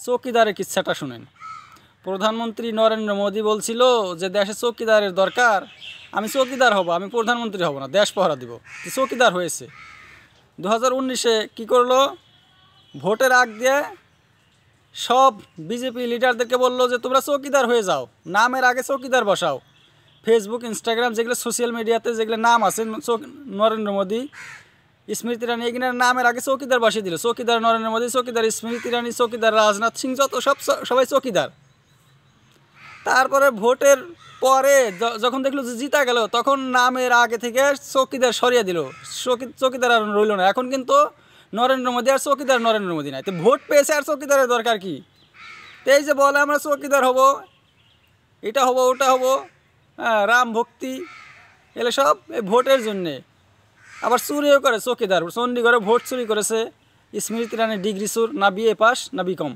চৌকিদারের কিচ্ছাটা শুনেন। প্রধানমন্ত্রী নরেন্দ্র মোদী বলছিল যে দেশে চৌকিদারের দরকার, আমি চৌকিদার হব, আমি প্রধানমন্ত্রী হব না, দেশ পহরা দিব। চৌকিদার হয়েছে। 2019-এ কী করলো, ভোটের আগ দিয়ে সব বিজেপি লিডারদেরকে বললো যে তোমরা চৌকিদার হয়ে যাও, নামের আগে চৌকিদার বসাও। ফেসবুক, ইনস্টাগ্রাম, যেগুলো সোশ্যাল মিডিয়াতে যেগুলো নাম আছে, নরেন্দ্র মোদী, স্মৃতি ইরানি, এগুলোর নামের আগে চৌকিদার বসিয়ে দিল। চৌকিদার নরেন্দ্র মোদী, চৌকিদার স্মৃতি ইরানি, চৌকিদার রাজনাথ সিং, যত সবাই চৌকিদার। তারপরে ভোটের পরে যখন দেখলো যে জিতা গেল, তখন নামের আগে থেকে চৌকিদার সরিয়ে দিল, চৌকিদার আর রইল না। এখন কিন্তু নরেন্দ্র মোদী আর চৌকিদার নরেন্দ্র মোদী নাই। তো ভোট পেয়েছে আর চৌকিদারের দরকার কি? তো এই যে বলে আমরা চৌকিদার হব, এটা হব, ওটা হব, হ্যাঁ, রাম ভক্তি, এগুলো সব এই ভোটের জন্যে। আবার চুরিও করে চৌকিদার, চণ্ডীগড়ে ভোট চুরি করেছে স্মৃতি ইরানি, ডিগ্রি চোর, না বিএ পাস না বিকম।